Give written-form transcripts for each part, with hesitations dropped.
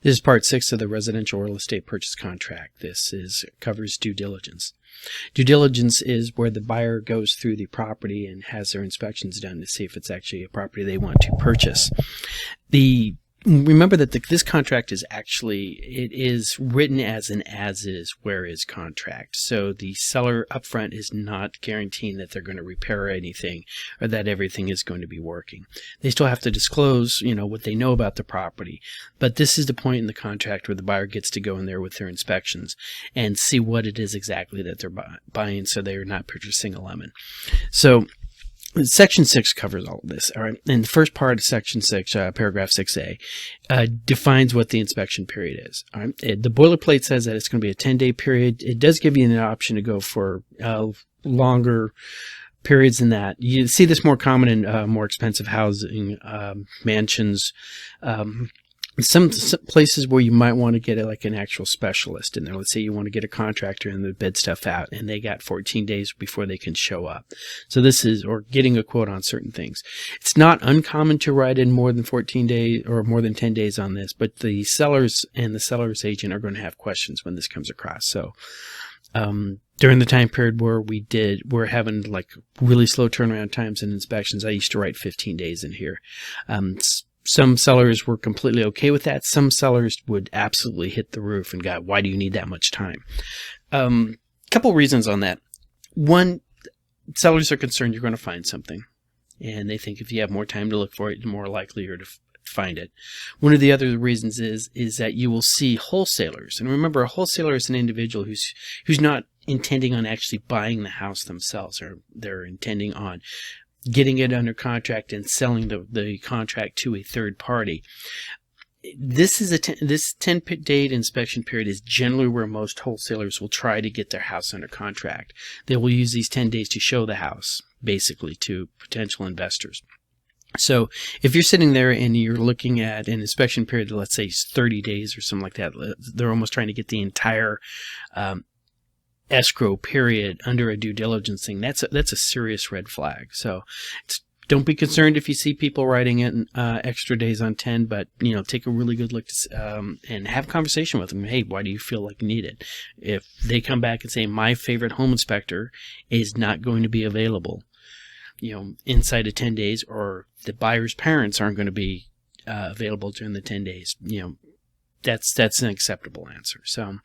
This is part 6 of the residential real estate purchase contract. Covers due diligence. Due diligence is where the buyer goes through the property and has their inspections done to see if it's actually a property they want to purchase. Remember that this contract is written as an as-is, where-is contract. So the seller upfront is not guaranteeing that they're going to repair anything or that everything is going to be working. They still have to disclose, what they know about the property. But this is the point in the contract where the buyer gets to go in there with their inspections and see what it is exactly that they're buying, so they are not purchasing a lemon. So Section 6 covers all of this, all right? And the first part of Section 6, paragraph 6A, defines what the inspection period is, all right? The boilerplate says that it's going to be a 10-day period. It does give you an option to go for longer periods than that. You see this more common in more expensive housing, mansions, some places where you might want to get an actual specialist in there. Let's say you want to get a contractor in to bid stuff out and they got 14 days before they can show up. So or getting a quote on certain things. It's not uncommon to write in more than 14 days or more than 10 days on this, but the sellers and the seller's agent are going to have questions when this comes across. So during the time period where we're having really slow turnaround times and inspections, I used to write 15 days in here. Some sellers were completely okay with that. Some sellers would absolutely hit the roof and go, why do you need that much time? Couple reasons on that. One, sellers are concerned you're going to find something. And they think if you have more time to look for it, you're more likely to find it. One of the other reasons is that you will see wholesalers. And remember, a wholesaler is an individual who's not intending on actually buying the house themselves, or they're intending on getting it under contract and selling the contract to a third party. This 10-day inspection period is generally where most wholesalers will try to get their house under contract. They will use these 10 days to show the house, basically, to potential investors. So if you're sitting there and you're looking at an inspection period that, let's say, is 30 days or something like that, they're almost trying to get the entire escrow period under a due diligence thing. That's a serious red flag. So don't be concerned if you see people writing in extra days on 10, but take a really good look and have a conversation with them. Hey, why do you feel like you need it? If they come back and say my favorite home inspector is not going to be available, inside of 10 days, or the buyer's parents aren't going to be available during the 10 days, that's an acceptable answer. So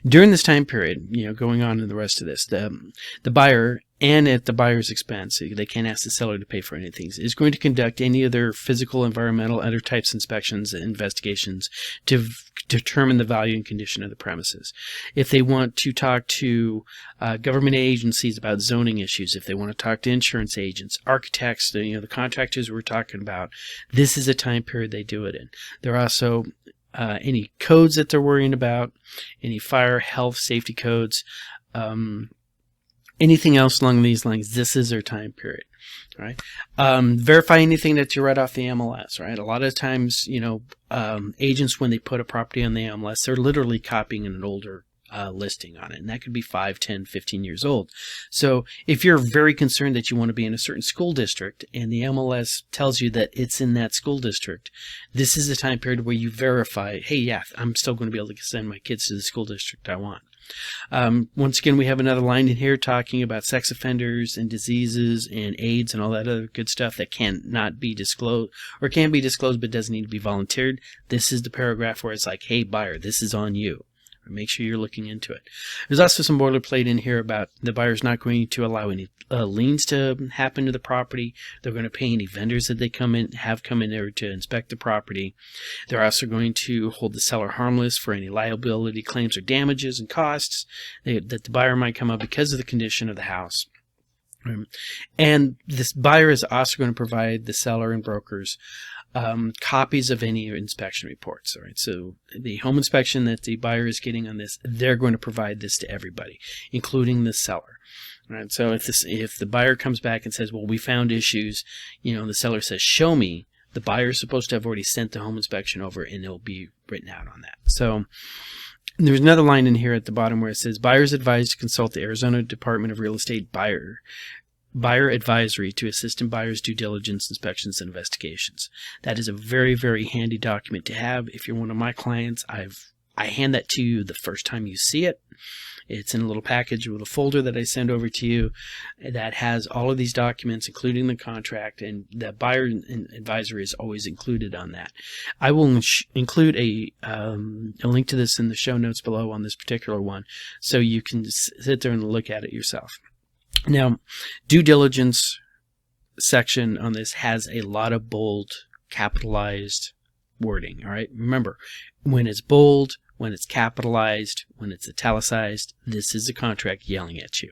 during this time period, going on in the rest of this, the buyer, and at the buyer's expense, they can't ask the seller to pay for anything, is going to conduct any other physical, environmental, other types inspections and investigations to determine the value and condition of the premises. If they want to talk to government agencies about zoning issues, if they want to talk to insurance agents, architects, the contractors we're talking about, this is a time period they do it in. There are also any codes that they're worrying about, any fire, health, safety codes, anything else along these lines, this is their time period, right? Verify anything that you read off the MLS, right? A lot of times, agents, when they put a property on the MLS, they're literally copying an older listing on it, and that could be 5, 10, 15 years old. So if you're very concerned that you want to be in a certain school district and the MLS tells you that it's in that school district, this is the time period where you verify, hey, yeah, I'm still going to be able to send my kids to the school district I want. Once again, we have another line in here talking about sex offenders and diseases and AIDS and all that other good stuff that cannot be disclosed, or can be disclosed but doesn't need to be volunteered. This is the paragraph where it's like, hey, buyer, this is on you. Make sure you're looking into it. There's also some boilerplate in here about the buyer's not going to allow any liens to happen to the property. They're going to pay any vendors that they come in there to inspect the property. They're also going to hold the seller harmless for any liability claims or damages and costs that the buyer might come up because of the condition of the house. And this buyer is also going to provide the seller and brokers copies of any inspection reports. All right, so the home inspection that the buyer is getting on this, they're going to provide this to everybody, including the seller. All right, so if the buyer comes back and says, well, we found issues, the seller says, show me, the buyer is supposed to have already sent the home inspection over, and it'll be written out on that. So there's another line in here at the bottom where it says, buyers advised to consult the Arizona Department of Real Estate buyer buyer advisory to assist in buyers' due diligence inspections and investigations. That is a very, very handy document to have. If you're one of my clients, I hand that to you the first time you see it. It's in a little package with a folder that I send over to you that has all of these documents, including the contract, and the buyer advisory is always included on that. I will include a link to this in the show notes below on this particular one, so you can sit there and look at it yourself. Now, due diligence section on this has a lot of bold, capitalized wording. All right, remember, when it's bold, when it's capitalized, when it's italicized, this is a contract yelling at you.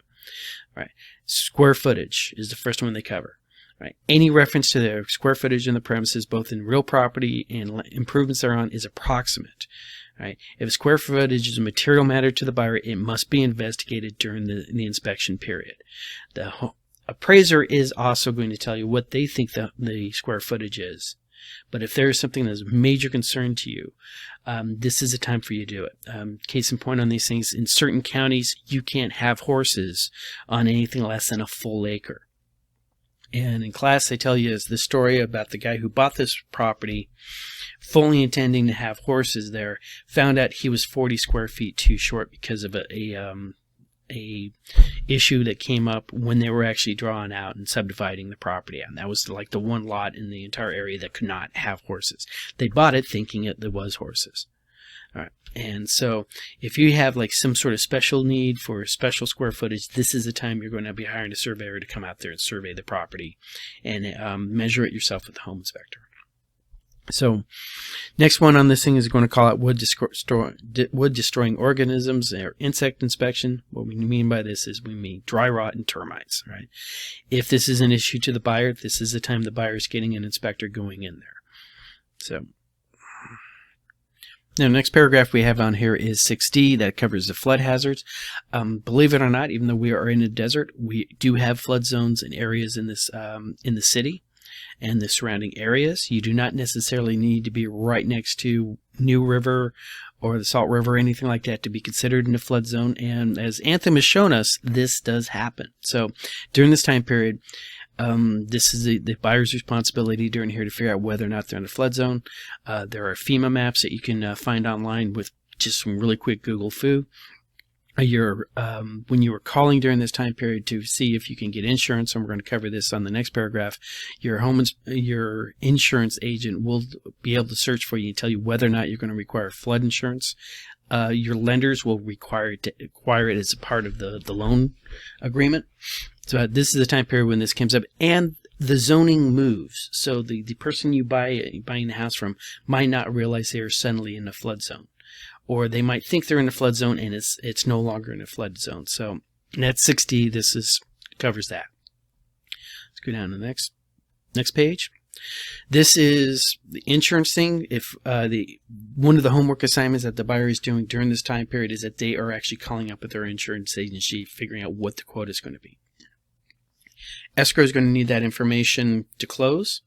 All right. Square footage is the first one they cover. All right. Any reference to the square footage in the premises, both in real property and improvements thereon, is approximate. All right. If square footage is a material matter to the buyer, it must be investigated during the inspection period. The appraiser is also going to tell you what they think the square footage is. But if there is something that's a major concern to you, this is a time for you to do it. Case in point on these things, in certain counties, you can't have horses on anything less than a full acre. And in class, they tell you is the story about the guy who bought this property, fully intending to have horses there, found out he was 40 square feet too short because of a issue that came up when they were actually drawing out and subdividing the property. And that was like the one lot in the entire area that could not have horses. They bought it thinking there was horses. All right. And so if you have like some sort of special need for special square footage, this is the time you're going to be hiring a surveyor to come out there and survey the property and measure it yourself with the home inspector. So next one on this thing is going to call out wood destroying organisms or insect inspection. What we mean by this is we mean dry rot and termites. Right? If this is an issue to the buyer, this is the time the buyer is getting an inspector going in there. So now, the next paragraph we have on here is 6D. That covers the flood hazards. Believe it or not, even though we are in a desert, we do have flood zones and areas in this in the city and the surrounding areas. You do not necessarily need to be right next to New River or the Salt River or anything like that to be considered in a flood zone. And as Anthem has shown us, this does happen. So during this time period, this is the buyer's responsibility during here to figure out whether or not they're in a flood zone. There are FEMA maps that you can find online with just some really quick Google foo. When you were calling during this time period to see if you can get insurance, and we're going to cover this on the next paragraph, your insurance agent will be able to search for you and tell you whether or not you're going to require flood insurance. Your lenders will require it as a part of the loan agreement. So this is the time period when this comes up, and the zoning moves. So the person you buying the house from might not realize they are suddenly in a flood zone. Or they might think they're in a flood zone and it's no longer in a flood zone. So that's 60. This covers that. Let's go down to the next page. This is the insurance thing. If one of the homework assignments that the buyer is doing during this time period is that they are actually calling up with their insurance agency, figuring out what the quote is going to be. Escrow is going to need that information to close.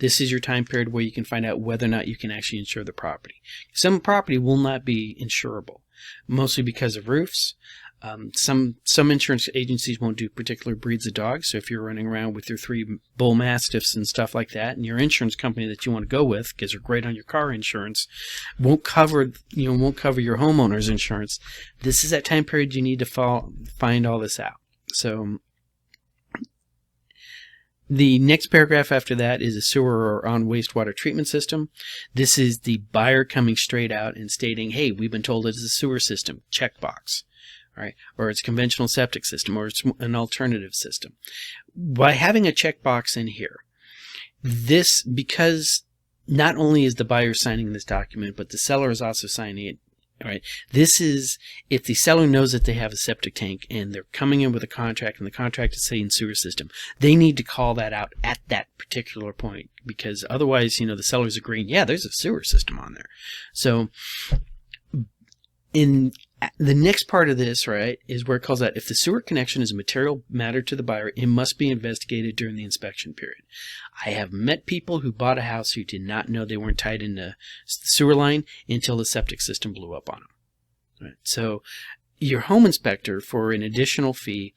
This is your time period where you can find out whether or not you can actually insure the property. Some property will not be insurable, mostly because of roofs. Some insurance agencies won't do particular breeds of dogs. So if you're running around with your 3 bull mastiffs and stuff like that, and your insurance company that you want to go with, because they're great on your car insurance, won't cover your homeowner's insurance. This is that time period you need to find all this out. So the next paragraph after that is a sewer or on wastewater treatment system. This is the buyer coming straight out and stating, hey, we've been told it's a sewer system, checkbox, right? Or it's a conventional septic system, or it's an alternative system. By having a checkbox in here, because not only is the buyer signing this document, but the seller is also signing it. All right. This is if the seller knows that they have a septic tank and they're coming in with a contract and the contract is saying sewer system, they need to call that out at that particular point, because otherwise, the seller's agreeing, yeah, there's a sewer system on there. So in the next part of this, right, is where it calls out if the sewer connection is a material matter to the buyer, it must be investigated during the inspection period. I have met people who bought a house who did not know they weren't tied into the sewer line until the septic system blew up on them. Right. So your home inspector, for an additional fee,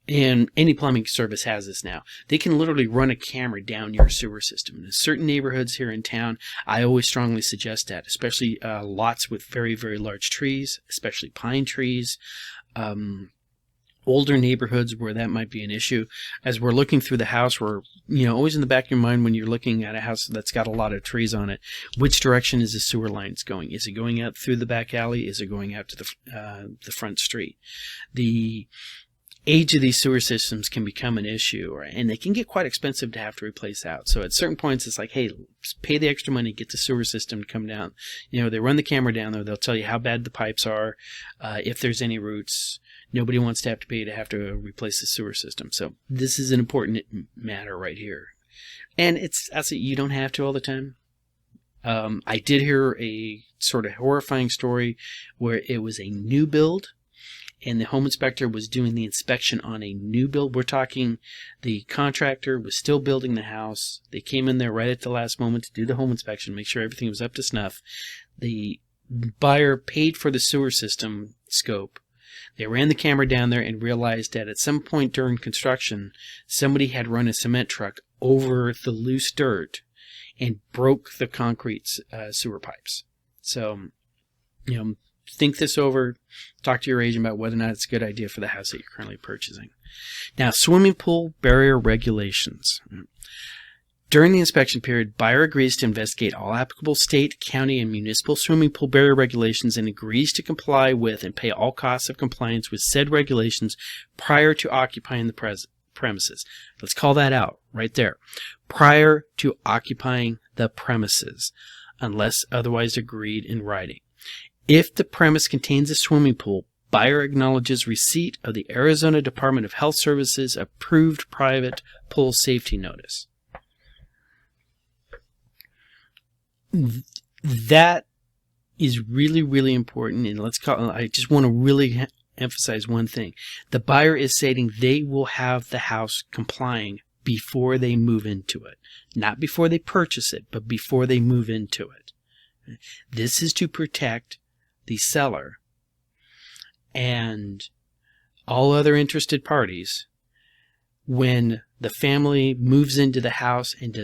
and any plumbing service has this now. They can literally run a camera down your sewer system. In certain neighborhoods here in town, I always strongly suggest that, especially lots with very, very large trees, especially pine trees. Older neighborhoods where that might be an issue. As we're looking through the house, we're, always in the back of your mind when you're looking at a house that's got a lot of trees on it, which direction is the sewer lines going? Is it going out through the back alley? Is it going out to the front street? The age of these sewer systems can become an issue, and they can get quite expensive to have to replace out. So at certain points, it's like, hey, pay the extra money, get the sewer system to come down. They run the camera down there. They'll tell you how bad the pipes are, if there's any roots. Nobody wants to have to replace the sewer system. So this is an important matter right here. And you don't have to all the time. I did hear a sort of horrifying story where it was a new build, and the home inspector was doing the inspection on a new build. We're talking the contractor was still building the house. They came in there right at the last moment to do the home inspection, make sure everything was up to snuff. The buyer paid for the sewer system scope. They ran the camera down there and realized that at some point during construction, somebody had run a cement truck over the loose dirt and broke the concrete sewer pipes. So, think this over. Talk to your agent about whether or not it's a good idea for the house that you're currently purchasing. Now, swimming pool barrier regulations. During the inspection period, buyer agrees to investigate all applicable state, county, and municipal swimming pool barrier regulations and agrees to comply with and pay all costs of compliance with said regulations prior to occupying the premises. Let's call that out right there. Prior to occupying the premises, unless otherwise agreed in writing. If the premise contains a swimming pool, buyer acknowledges receipt of the Arizona Department of Health Services approved private pool safety notice. That is really, really important, and I just want to really emphasize one thing. The buyer is stating they will have the house complying before they move into it. Not before they purchase it, but before they move into it. This is to protect the seller and all other interested parties when the family moves into the house and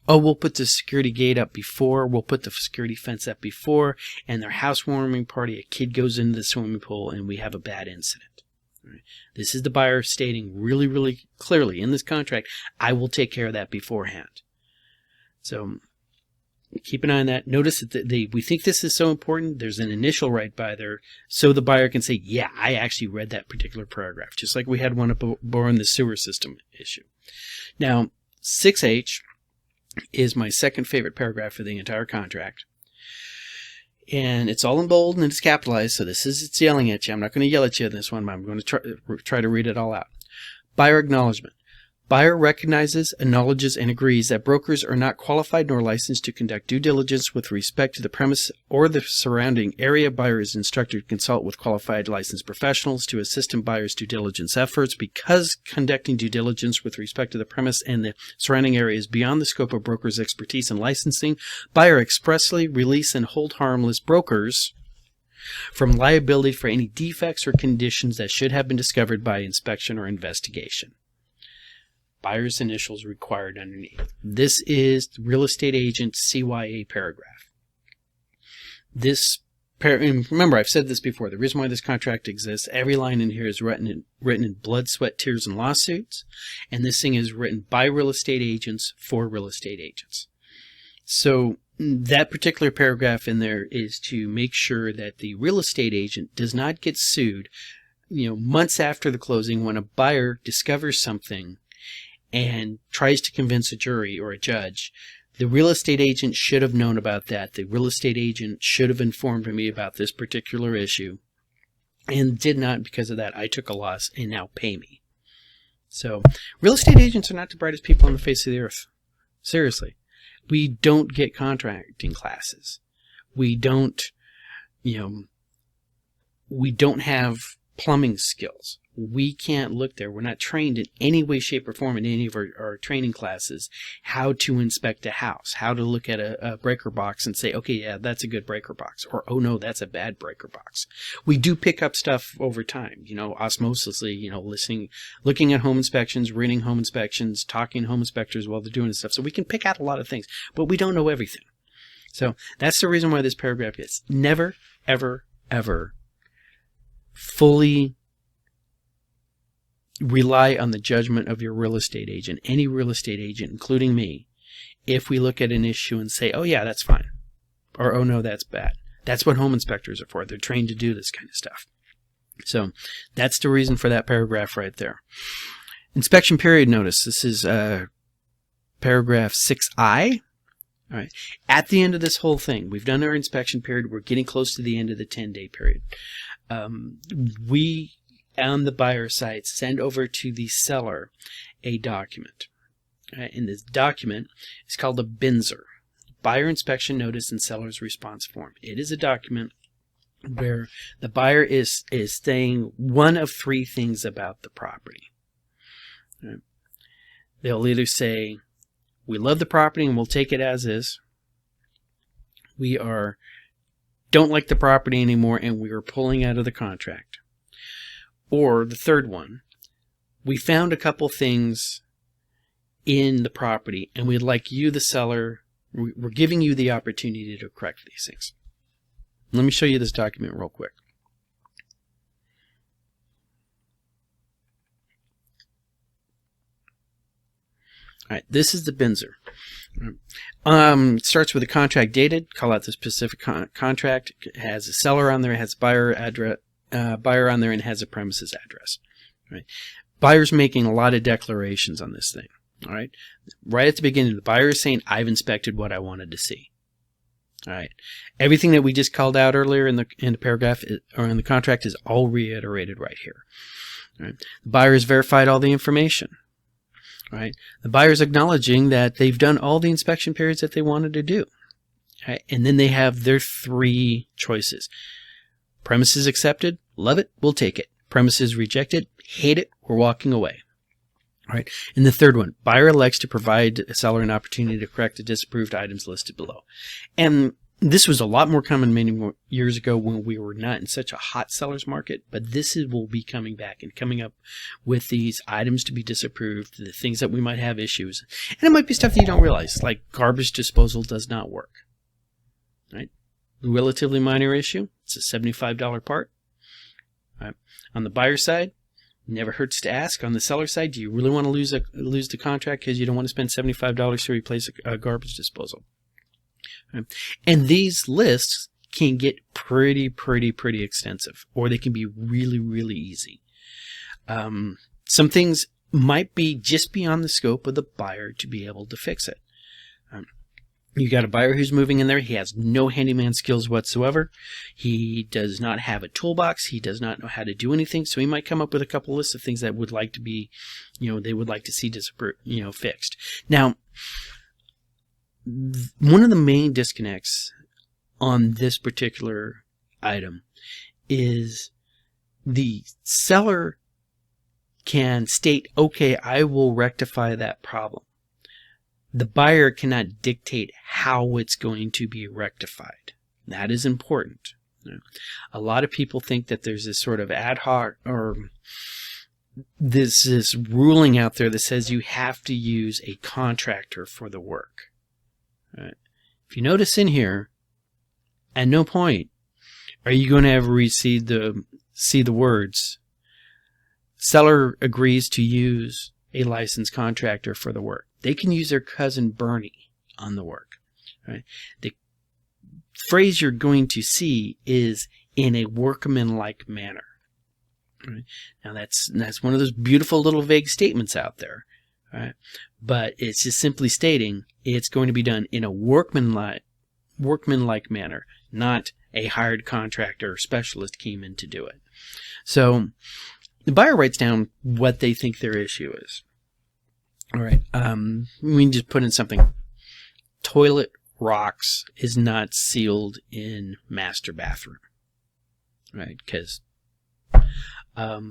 we'll put the security gate up before, we'll put the security fence up before, and their housewarming party, a kid goes into the swimming pool and we have a bad incident. Right? This is the buyer stating really, really clearly in this contract, I will take care of that beforehand. So keep an eye on that. Notice that we think this is so important. There's an initial right by there, so the buyer can say, yeah, I actually read that particular paragraph, just like we had one up on the sewer system issue. Now, 6H is my second favorite paragraph for the entire contract. And it's all in bold and it's capitalized, so it's yelling at you. I'm not going to yell at you in this one, but I'm going to try to read it all out. Buyer acknowledgement. Buyer recognizes, acknowledges, and agrees that brokers are not qualified nor licensed to conduct due diligence with respect to the premise or the surrounding area. Buyer is instructed to consult with qualified licensed professionals to assist in buyer's due diligence efforts. Because conducting due diligence with respect to the premise and the surrounding area is beyond the scope of broker's expertise and licensing, buyer expressly release and hold harmless brokers from liability for any defects or conditions that should have been discovered by inspection or investigation. Buyer's initials required underneath. This is the real estate agent CYA paragraph. Remember, I've said this before. The reason why this contract exists, every line in here is written in blood, sweat, tears, and lawsuits. And this thing is written by real estate agents for real estate agents. So that particular paragraph in there is to make sure that the real estate agent does not get sued, months after the closing when a buyer discovers something and tries to convince a jury or a judge. The real estate agent should have known about that. The real estate agent should have informed me about this particular issue and did not. Because of that, I took a loss and now pay me. So real estate agents are not the brightest people on the face of the earth. Seriously. We don't get contracting classes. We don't have plumbing skills. We can't look there. We're not trained in any way, shape, or form in any of our training classes how to inspect a house, how to look at a breaker box and say, okay, yeah, that's a good breaker box, or oh no, that's a bad breaker box. We do pick up stuff over time, osmosisly, listening, looking at home inspections, reading home inspections, talking to home inspectors while they're doing this stuff. So we can pick out a lot of things, but we don't know everything. So that's the reason why this paragraph is never, ever, ever fully rely on the judgment of your real estate agent, any real estate agent, including me, if we look at an issue and say, oh yeah, that's fine, or oh no, that's bad. That's what home inspectors are for. They're trained to do this kind of stuff. So that's the reason for that paragraph right there. Inspection period notice. This is paragraph 6I. All right. At the end of this whole thing, we've done our inspection period. We're getting close to the end of the 10-day period. We, on the buyer side, send over to the seller a document. And this document is called a Binzer, Buyer Inspection Notice and Seller's Response Form. It is a document where the buyer is saying one of three things about the property. Right. They'll either say, we love the property and we'll take it as is. We don't like the property anymore and we are pulling out of the contract. Or the third one, we found a couple things in the property and we'd like you, the seller, we're giving you the opportunity to correct these things. Let me show you this document real quick. All right, this is the Binzer. It starts with a contract dated. Call out the specific contract. It has a seller on there. It has buyer address, buyer on there, and it has a premises address. All right, buyer's making a lot of declarations on this thing. All right, right at the beginning, the buyer is saying, "I've inspected what I wanted to see." All right, everything that we just called out earlier in the paragraph or in the contract is all reiterated right here. All right, the buyer has verified all the information. Right, the buyer's acknowledging that they've done all the inspection periods that they wanted to do. Right? And then they have their three choices. Premises accepted, love it, we'll take it. Premises rejected, hate it, we're walking away. All right. And the third one, buyer elects to provide a seller an opportunity to correct the disapproved items listed below. And this was a lot more common many more years ago when we were not in such a hot seller's market, but this will be coming back and coming up with these items to be disapproved, the things that we might have issues. And it might be stuff that you don't realize, like garbage disposal does not work. Right? Relatively minor issue. It's a $75 part. Right? On the buyer side, never hurts to ask. On the seller side, do you really want to lose the contract because you don't want to spend $75 to replace a garbage disposal? And these lists can get pretty extensive, or they can be really, really easy. Some things might be just beyond the scope of the buyer to be able to fix it. You got a buyer who's moving in there. He has no handyman skills whatsoever. He does not have a toolbox. He does not know how to do anything. So he might come up with a couple lists of things that would like to be, they would like to see fixed. Now, one of the main disconnects on this particular item is the seller can state, okay, I will rectify that problem. The buyer cannot dictate how it's going to be rectified. That is important. A lot of people think that there's this sort of ad hoc or this ruling out there that says you have to use a contractor for the work. Right. If you notice in here, at no point are you going to ever see the words, seller agrees to use a licensed contractor for the work. They can use their cousin Bernie on the work. Right. The phrase you're going to see is in a workmanlike manner. Right. Now that's one of those beautiful little vague statements out there. Right. But it's just simply stating it's going to be done in a workmanlike manner, not a hired contractor or specialist came in to do it. So the buyer writes down what they think their issue is. All right. We can just put in something. Toilet rocks is not sealed in master bathroom. Right. Because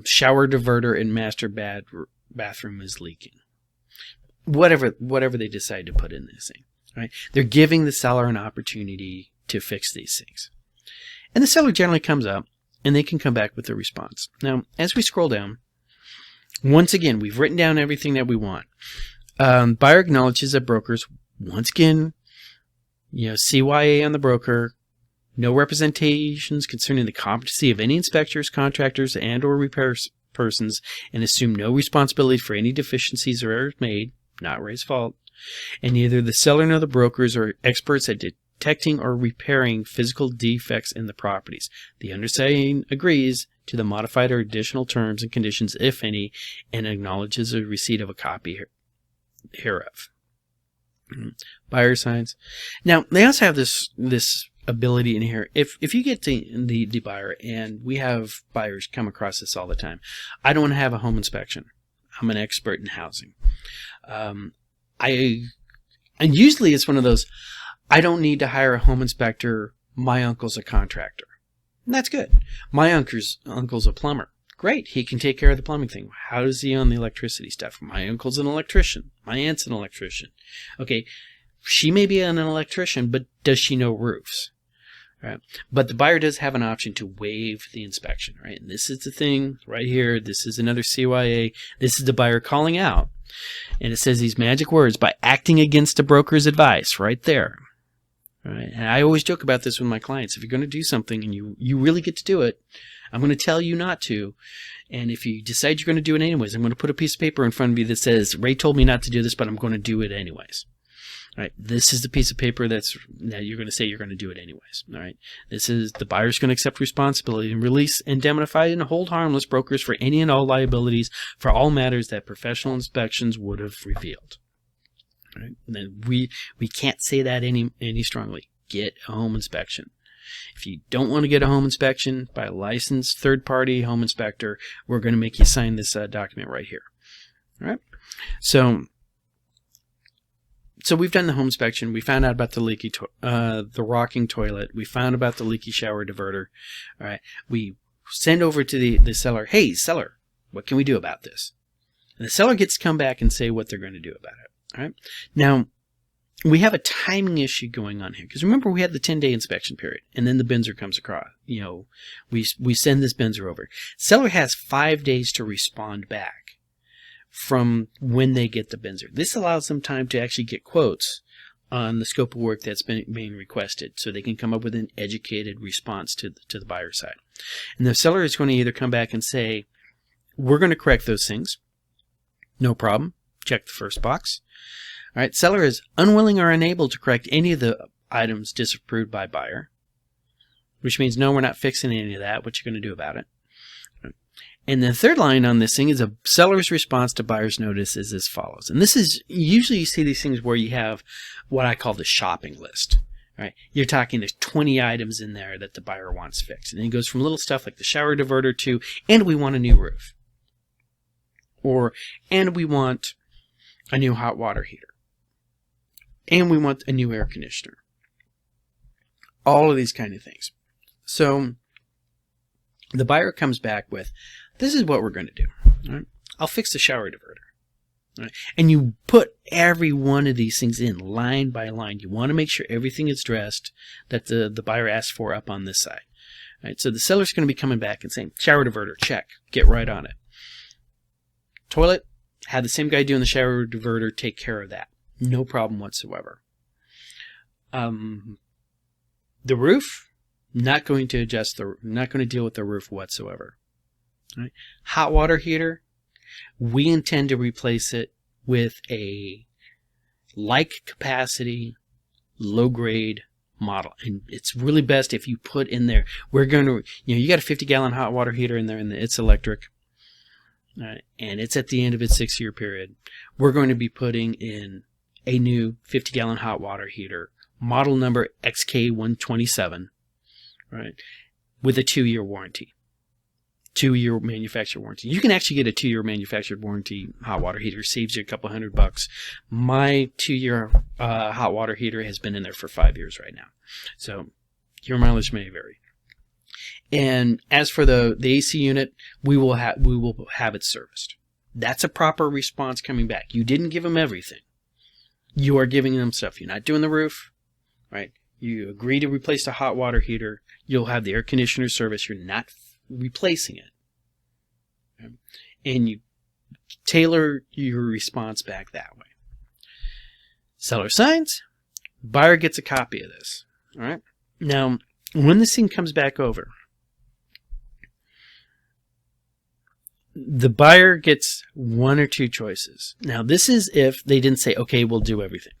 shower diverter and master bathroom is leaking. Whatever they decide to put in this thing, right? They're giving the seller an opportunity to fix these things. And the seller generally comes up and they can come back with a response. Now, as we scroll down, once again, we've written down everything that we want. Buyer acknowledges that brokers, once again, CYA on the broker, no representations concerning the competency of any inspectors, contractors, and or repair persons, and assume no responsibility for any deficiencies or errors made, not Ray's fault, and neither the seller nor the brokers are experts at detecting or repairing physical defects in the properties. The undersigned agrees to the modified or additional terms and conditions, if any, and acknowledges the receipt of a copy hereof. Buyer signs. Now, they also have this ability in here. If you get the buyer, and we have buyers come across this all the time. I don't have a home inspection. I'm an expert in housing. And usually it's one of those, I don't need to hire a home inspector. My uncle's a contractor. And that's good. My uncle's a plumber. Great. He can take care of the plumbing thing. How is he on the electricity stuff? My uncle's an electrician. My aunt's an electrician. Okay. She may be an electrician, but does she know roofs? Right. But the buyer does have an option to waive the inspection, right? And this is the thing right here. This is another CYA. This is the buyer calling out. And it says these magic words, by acting against a broker's advice, right there. Right. And I always joke about this with my clients. If you're going to do something and you really get to do it, I'm going to tell you not to. And if you decide you're going to do it anyways, I'm going to put a piece of paper in front of you that says, Ray told me not to do this, but I'm going to do it anyways. All right. This is the piece of paper that you're going to say you're going to do it anyways. All right. This is the buyer's going to accept responsibility and release, indemnify, and hold harmless brokers for any and all liabilities for all matters that professional inspections would have revealed. All right. And then we can't say that any strongly. Get a home inspection. If you don't want to get a home inspection by a licensed third-party home inspector, we're going to make you sign this document right here. All right. So we've done the home inspection. We found out about the leaky, the rocking toilet. We found about the leaky shower diverter. All right. We send over to the seller. Hey, seller, what can we do about this? And the seller gets to come back and say what they're going to do about it. All right. Now, we have a timing issue going on here because remember we had the 10-day inspection period, and then the Binzer comes across. We send this Binzer over. Seller has 5 days to respond back from when they get the Binzer. This allows them time to actually get quotes on the scope of work that's being requested, so they can come up with an educated response to the buyer side. And the seller is going to either come back and say, we're going to correct those things. No problem. Check the first box. All right. Seller is unwilling or unable to correct any of the items disapproved by buyer, which means no, we're not fixing any of that. What you going to do about it? And the third line on this thing is a seller's response to buyer's notice is as follows. And this is usually you see these things where you have what I call the shopping list. Right? You're talking there's 20 items in there that the buyer wants fixed. And it goes from little stuff like the shower diverter to, and we want a new roof. Or, and we want a new hot water heater. And we want a new air conditioner. All of these kind of things. So the buyer comes back with, this is what we're going to do. All right? I'll fix the shower diverter. All right? And you put every one of these things in line by line. You want to make sure everything is dressed that the buyer asked for up on this side. All right? So the seller's going to be coming back and saying, shower diverter, check. Get right on it. Toilet, had the same guy doing the shower diverter take care of that. No problem whatsoever. The roof, not going to deal with the roof whatsoever. Right? Hot water heater, we intend to replace it with a like capacity, low grade model. And it's really best if you put in there, we're going to, you got a 50-gallon hot water heater in there and it's electric. Right? And it's at the end of its 6-year period. We're going to be putting in a new 50-gallon hot water heater, model number XK127, right, with a 2-year warranty. 2-year manufacturer warranty. You can actually get a 2-year manufactured warranty hot water heater. Saves you a couple $100. My 2-year hot water heater has been in there for 5 years right now. So your mileage may vary. And as for the AC unit, we will have it serviced. That's a proper response coming back. You didn't give them everything. You are giving them stuff. You're not doing the roof, right? You agree to replace the hot water heater. You'll have the air conditioner service. You're not replacing it. Okay? And you tailor your response back that way. Seller signs. Buyer gets a copy of this. All right. Now, when this thing comes back over, the buyer gets one or two choices. Now, this is if they didn't say, okay, we'll do everything.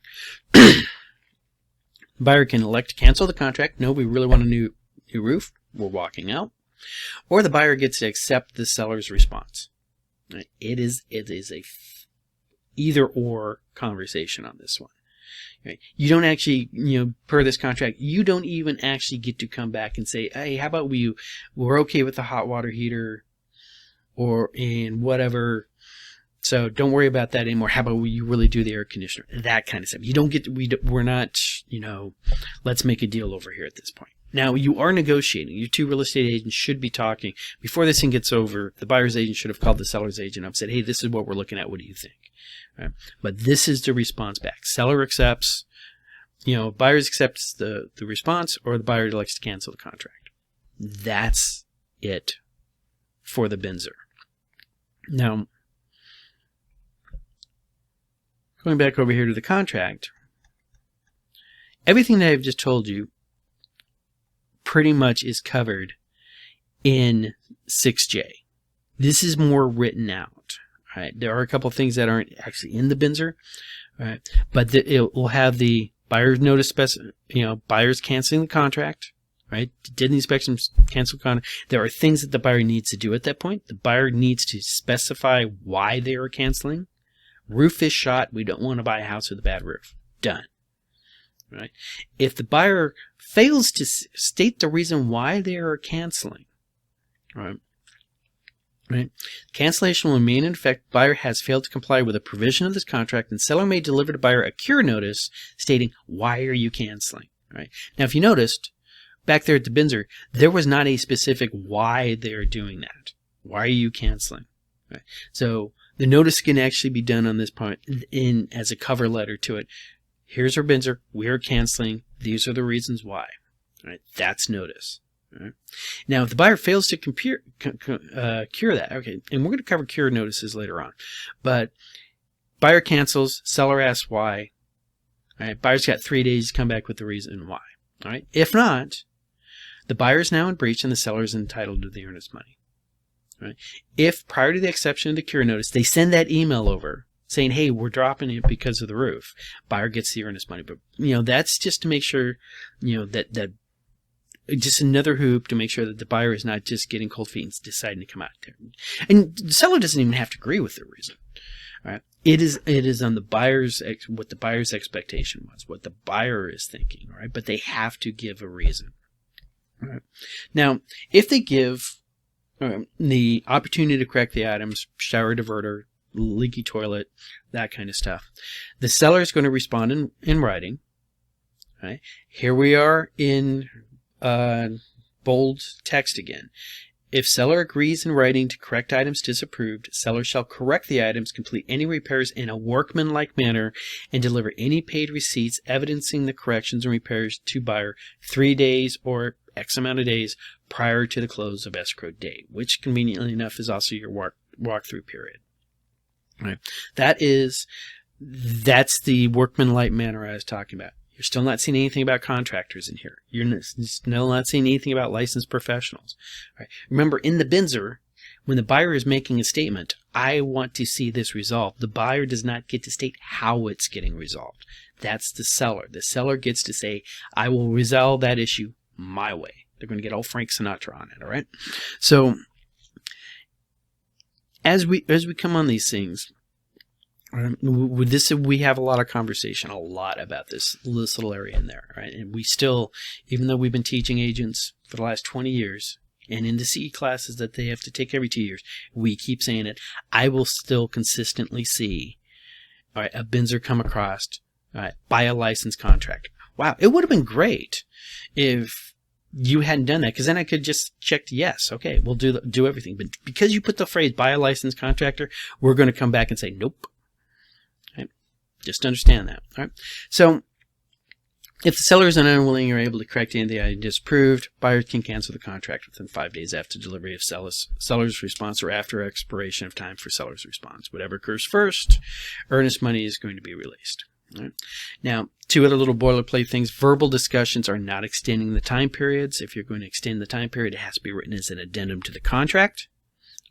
Buyer can elect to cancel the contract. No, we really want a new roof. We're walking out. Or the buyer gets to accept the seller's response. Right? It is a either or conversation on this one. Right? You don't actually, per this contract, you don't even actually get to come back and say, hey, how about we're okay with the hot water heater or in whatever. So don't worry about that anymore. How about you really do the air conditioner? That kind of stuff. You don't get we're not, let's make a deal over here at this point. Now, you are negotiating. Your two real estate agents should be talking. Before this thing gets over, the buyer's agent should have called the seller's agent up and said, hey, this is what we're looking at. What do you think? Right? But this is the response back. Seller accepts, buyers accepts the response, or the buyer elects to cancel the contract. That's it for the Binzer. Now, going back over here to the contract, everything that I've just told you pretty much is covered in 6J. This is more written out. Right? There are a couple of things that aren't actually in the Binzer, right? But it will have the buyer's notice, buyer's canceling the contract, right? Did the inspection, cancel contract. There are things that the buyer needs to do at that point. The buyer needs to specify why they are canceling. Roof is shot. We don't want to buy a house with a bad roof. Done. Right? If the buyer fails to state the reason why they are canceling, right? Cancellation will remain in effect. Buyer has failed to comply with a provision of this contract, and seller may deliver to buyer a cure notice stating, why are you canceling? Right? Now, if you noticed, back there at the Binzer, there was not a specific why they're doing that. Why are you canceling? Right? So the notice can actually be done on this point as a cover letter to it. Here's our Binzer. We're canceling. These are the reasons why. Right? That's notice. Right? Now, if the buyer fails to cure that, okay, and we're going to cover cure notices later on, but buyer cancels, seller asks why. All right, buyer's got 3 days to come back with the reason why. All right, if not, the buyer is now in breach and the seller is entitled to the earnest money. All right, if prior to the exception of the cure notice, they send that email over saying, hey, we're dropping it because of the roof, buyer gets the earnest money. But, that's just to make sure, that just another hoop to make sure that the buyer is not just getting cold feet and deciding to come out there. And the seller doesn't even have to agree with the reason. All right? It is on the buyer's what the buyer's expectation was, what the buyer is thinking. All right, but they have to give a reason. All right. Now, if they give the opportunity to correct the items, shower diverter, leaky toilet, that kind of stuff, the seller is going to respond in writing. Right? Here we are in bold text again. If seller agrees in writing to correct items disapproved, seller shall correct the items, complete any repairs in a workmanlike manner, and deliver any paid receipts evidencing the corrections and repairs to buyer 3 days or X amount of days prior to the close of escrow date, which conveniently enough is also your walkthrough period. Right. That's the workmanlike manner I was talking about. You're still not seeing anything about contractors in here. You're still not seeing anything about licensed professionals. Right. Remember, in the Binzer, when the buyer is making a statement, I want to see this resolved, the buyer does not get to state how it's getting resolved. That's the seller. The seller gets to say, I will resolve that issue my way. They're going to get all Frank Sinatra on it, all right? So, as we come on these things, with this, we have a lot of conversation, a lot about this little area in there, right? And we still, even though we've been teaching agents for the last 20 years, and in the CE classes that they have to take every 2 years, we keep saying it. I will still consistently see, all right, a Binzer come across, all right, by a licensed contractor. Wow, it would have been great if you hadn't done that, because then I could just check yes. Okay, we'll do everything. But because you put the phrase by a licensed contractor, we're going to come back and say nope. Right? Just understand that. All right. So if the seller is unwilling or able to correct any of the items disapproved, buyers can cancel the contract within 5 days after delivery of seller's response or after expiration of time for seller's response. Whatever occurs first, earnest money is going to be released. All right. Now, 2 other little boilerplate things. Verbal discussions are not extending the time periods. If you're going to extend the time period, it has to be written as an addendum to the contract.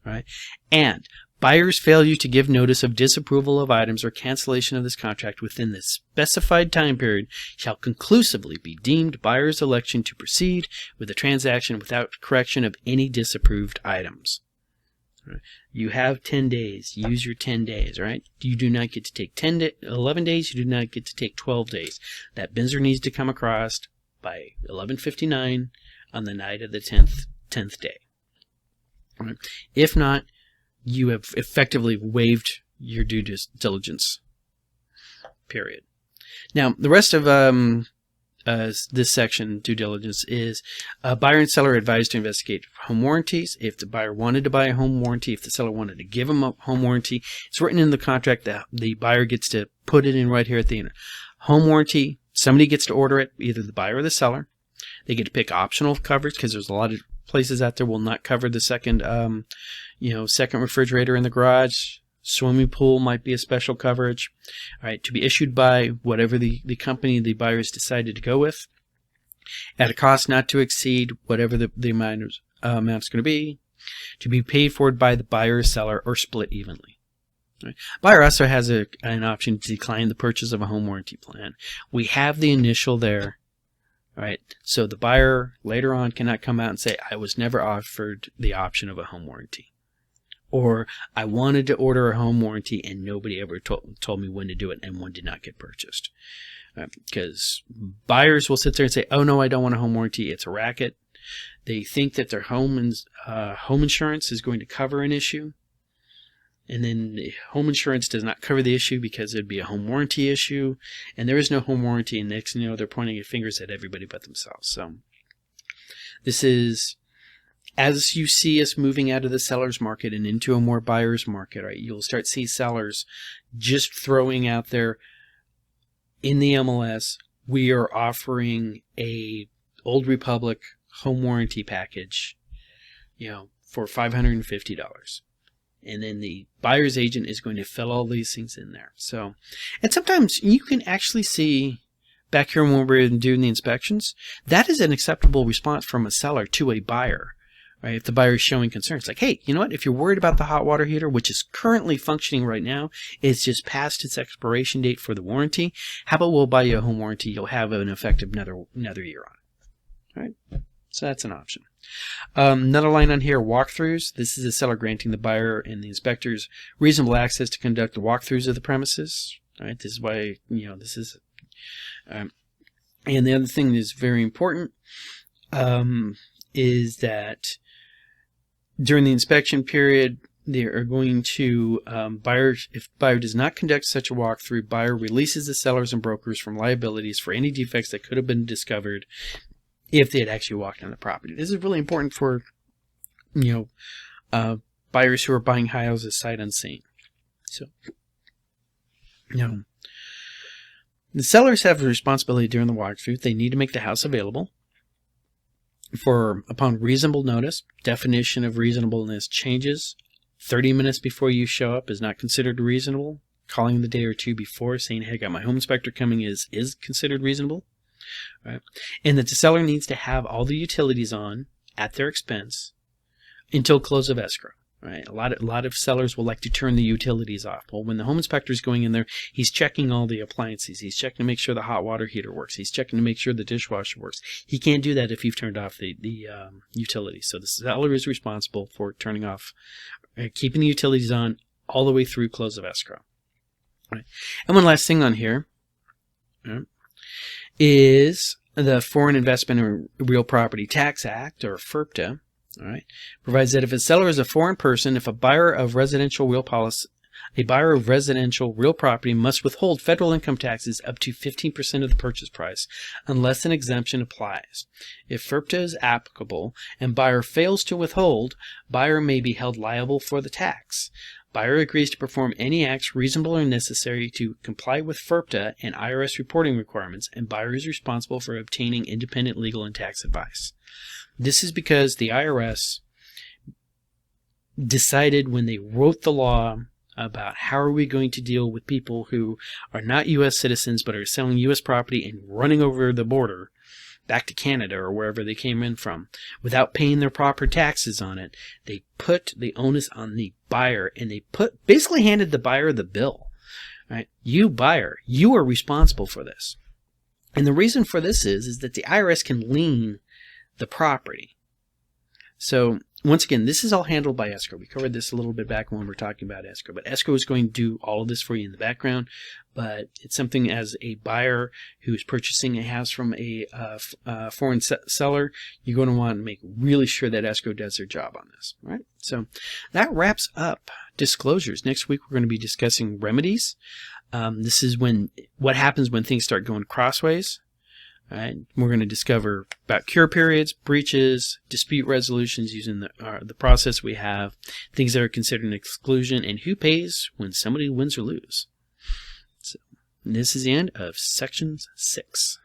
All right. And buyer's failure to give notice of disapproval of items or cancellation of this contract within the specified time period shall conclusively be deemed buyer's election to proceed with the transaction without correction of any disapproved items. Right. You have 10 days. Use your 10 days, right? You do not get to take 11 days. You do not get to take 12 days. That Binzer needs to come across by 11:59 on the night of the 10th day. Right. If not, you have effectively waived your due diligence period. Now, the rest of this section, due diligence, is buyer and seller advised to investigate home warranties. If the buyer wanted to buy a home warranty, if the seller wanted to give him a home warranty, it's written in the contract that the buyer gets to put it in right here at the end. Home warranty, somebody gets to order it, either the buyer or the seller. They get to pick optional coverage, because there's a lot of places out there will not cover the second refrigerator in the garage. Swimming pool might be a special coverage. All right, to be issued by whatever the company the buyer has decided to go with, at a cost not to exceed whatever the amount's going to be, to be paid for by the buyer or seller or split evenly. Right. Buyer also has an option to decline the purchase of a home warranty plan. We have the initial there. All right, so the buyer later on cannot come out and say, I was never offered the option of a home warranty. Or I wanted to order a home warranty and nobody ever told me when to do it, and one did not get purchased. Because buyers will sit there and say, oh no, I don't want a home warranty. It's a racket. They think that their home insurance is going to cover an issue. And then the home insurance does not cover the issue because it'd be a home warranty issue. And there is no home warranty. And next thing you know, they're pointing their fingers at everybody but themselves. So this is, as you see us moving out of the seller's market and into a more buyer's market, right, you'll start to see sellers just throwing out there in the MLS, we are offering a Old Republic home warranty package, for $550. And then the buyer's agent is going to fill all these things in there. So, and sometimes you can actually see back here when we're doing the inspections, that is an acceptable response from a seller to a buyer. Right? If the buyer is showing concerns, like, hey, you know what? If you're worried about the hot water heater, which is currently functioning right now, it's just past its expiration date for the warranty. How about we'll buy you a home warranty? You'll have an effective another year on it. All right? So that's an option. Another line on here, walkthroughs. This is the seller granting the buyer and the inspectors reasonable access to conduct the walkthroughs of the premises. All right? This is why, this is... and the other thing that is very important is that during the inspection period, they are going to, if buyer does not conduct such a walkthrough, buyer releases the sellers and brokers from liabilities for any defects that could have been discovered if they had actually walked on the property. This is really important for, buyers who are buying houses sight unseen. So, the sellers have a responsibility during the walkthrough. They need to make the house available upon reasonable notice. Definition of reasonableness changes. 30 minutes before you show up is not considered reasonable. Calling the day or two before, saying, hey, I got my home inspector coming is considered reasonable. Right? And that the seller needs to have all the utilities on at their expense until close of escrow. Right? A lot of sellers will like to turn the utilities off. Well, when the home inspector is going in there, he's checking all the appliances. He's checking to make sure the hot water heater works. He's checking to make sure the dishwasher works. He can't do that if you've turned off the utilities. So the seller is responsible for turning off, keeping the utilities on all the way through close of escrow. Right? And one last thing on here is the Foreign Investment and Real Property Tax Act, or FIRPTA. All right, provides that if a seller is a foreign person, if a buyer of residential real A buyer of residential real property must withhold federal income taxes up to 15% of the purchase price unless an exemption applies. If FIRPTA is applicable and buyer fails to withhold, buyer may be held liable for the tax. Buyer agrees to perform any acts reasonable or necessary to comply with FIRPTA and IRS reporting requirements, and buyer is responsible for obtaining independent legal and tax advice. This is because the IRS decided when they wrote the law about how are we going to deal with people who are not U.S. citizens but are selling U.S. property and running over the border back to Canada or wherever they came in from without paying their proper taxes on it. They put the onus on the buyer, and they basically handed the buyer the bill. Right? You buyer, you are responsible for this. And the reason for this is that the IRS can lien the property. So once again, this is all handled by escrow. We covered this a little bit back when we were talking about escrow, but escrow is going to do all of this for you in the background. But it's something as a buyer who's purchasing a house from a foreign seller, you're going to want to make really sure that escrow does their job on this. Right? So that wraps up disclosures. Next week, we're going to be discussing remedies. This is what happens when things start going crossways. Right. We're going to discover about cure periods, breaches, dispute resolutions using the process we have, things that are considered an exclusion, and who pays when somebody wins or loses. So this is the end of Section 6.